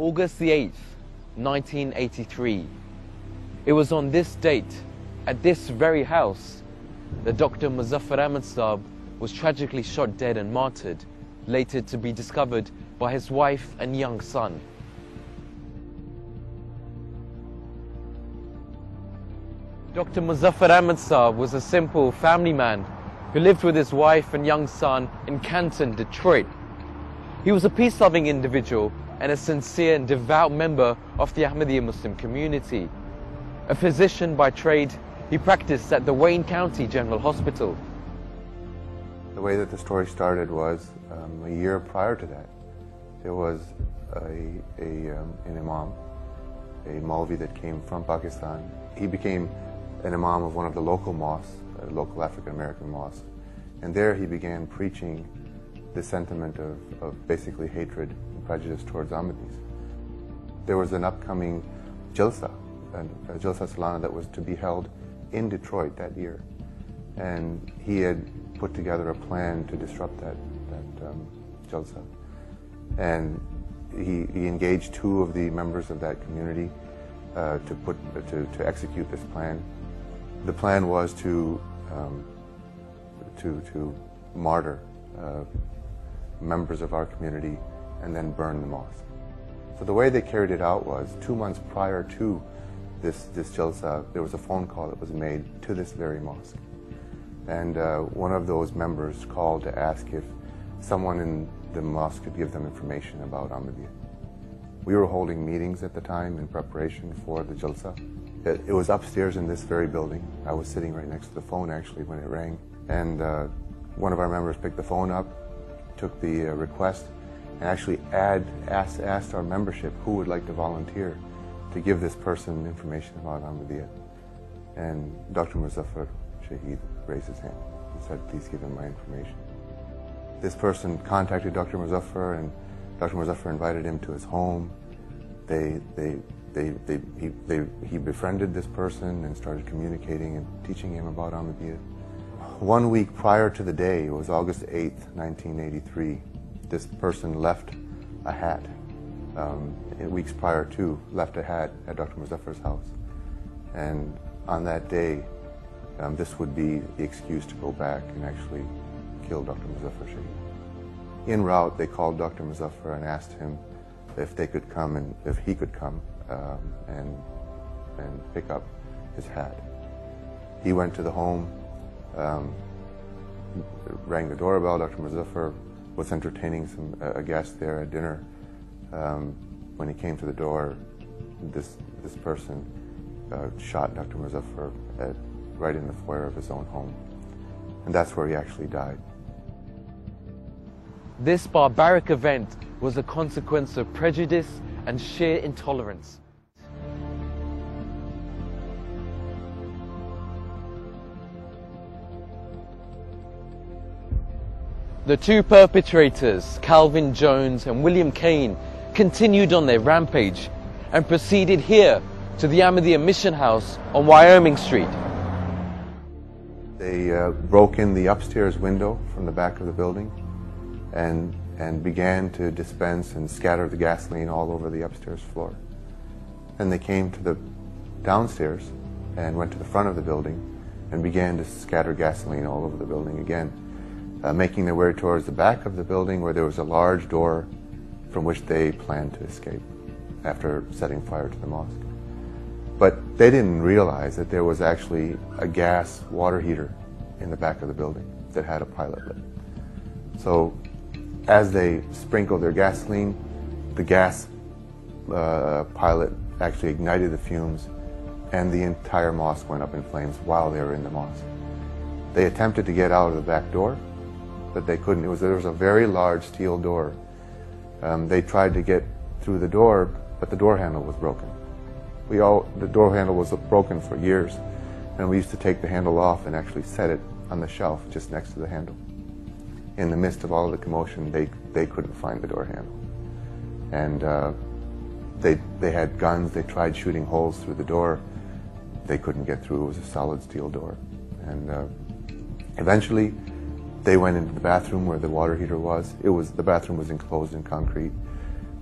August the 8th, 1983. It was on this date, at this very house, that Dr. Muzaffar Ahmad Saab was tragically shot dead and martyred, later to be discovered by his wife and young son. Dr. Muzaffar Ahmad Saab was a simple family man who lived with his wife and young son in Canton, Detroit. He was a peace-loving individual and a sincere and devout member of the Ahmadi Muslim community. A physician by trade, he practiced at the Wayne County General Hospital. The way that the story started was a year prior to that. There was an imam, a Maulvi that came from Pakistan. He became an imam of one of the local mosques, a local African-American mosque. And there he began preaching the sentiment of basically hatred and prejudice towards Ahmadis. There was an upcoming Jalsa, a Jalsa Salana that was to be held in Detroit that year. And he had put together a plan to disrupt that Jalsa. And he engaged two of the members of that community to execute this plan. The plan was to martyr members of our community and then burn the mosque. So the way they carried it out was 2 months prior to this Jalsa, there was a phone call that was made to this very mosque. And one of those members called to ask if someone in the mosque could give them information about Ahmadiyya. We were holding meetings at the time in preparation for the Jalsa. It was upstairs in this very building. I was sitting right next to the phone actually when it rang. And one of our members picked the phone up, took the request, and actually asked our membership who would like to volunteer to give this person information about Ahmadiyya. And Dr. Muzaffar Shaheed raised his hand and said, please give him my information. This person contacted Dr. Muzaffar, and Dr. Muzaffar invited him to his home. He befriended this person and started communicating and teaching him about Ahmadiyya. 1 week prior to the day, it was August 8th, 1983, this person left a hat. Weeks prior to, left a hat at Dr. Muzaffar's house. And on that day, this would be the excuse to go back and actually kill Dr. Muzaffar Shaheed. En route, they called Dr. Muzaffar and asked him if they could come and if he could come and pick up his hat. He went to the home, rang the doorbell. Dr. Muzaffar was entertaining a guest there at dinner. When he came to the door, this person shot Dr. Muzaffar right in the foyer of his own home. And that's where he actually died. This barbaric event was a consequence of prejudice and sheer intolerance. The two perpetrators, Calvin Jones and William Kane, continued on their rampage and proceeded here to the Ahmadiyya Mission House on Wyoming Street. They broke in the upstairs window from the back of the building and began to dispense and scatter the gasoline all over the upstairs floor. Then they came to the downstairs and went to the front of the building and began to scatter gasoline all over the building again, making their way towards the back of the building where there was a large door from which they planned to escape after setting fire to the mosque. But they didn't realize that there was actually a gas water heater in the back of the building that had a pilot lit. So as they sprinkled their gasoline, the gas pilot actually ignited the fumes and the entire mosque went up in flames while they were in the mosque. They attempted to get out of the back door, but they couldn't. There was a very large steel door. They tried to get through the door, but the door handle was broken. The door handle was broken for years, and we used to take the handle off and actually set it on the shelf just next to the handle. In the midst of all of the commotion, they couldn't find the door handle. And they had guns. They tried shooting holes through the door. They couldn't get through. It was a solid steel door. And eventually, they went into the bathroom where the water heater was. The bathroom was enclosed in concrete,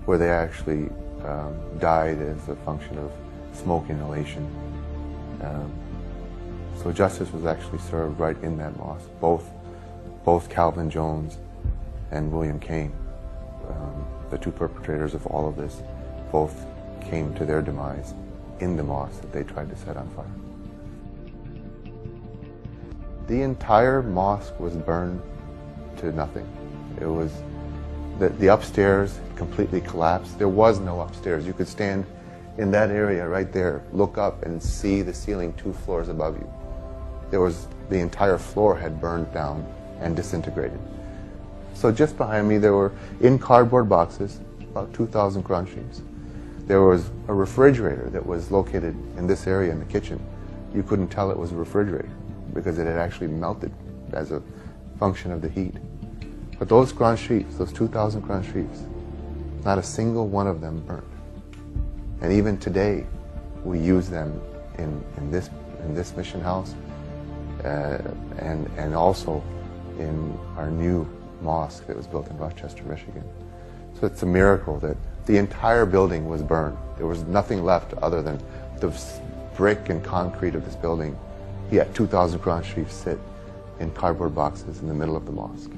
where they actually died as a function of smoke inhalation. So justice was actually served right in that mosque. Both Calvin Jones and William Kane, the two perpetrators of all of this, both came to their demise in the mosque that they tried to set on fire. The entire mosque was burned to nothing. It was the upstairs completely collapsed. There was no upstairs. You could stand in that area right there, look up and see the ceiling 2 floors above you. The entire floor had burned down and disintegrated. So just behind me there were, in cardboard boxes, about 2,000 Quran Sharifs. There was a refrigerator that was located in this area in the kitchen. You couldn't tell it was a refrigerator because it had actually melted as a function of the heat. But those Quran Sharifs, those 2,000 Quran Sharifs, not a single one of them burned. And even today, we use them in this mission house, and also in our new mosque that was built in Rochester, Michigan. So it's a miracle that the entire building was burned. There was nothing left other than the brick and concrete of this building. Yet 2,000 Quran Sharifs sit in cardboard boxes in the middle of the mosque.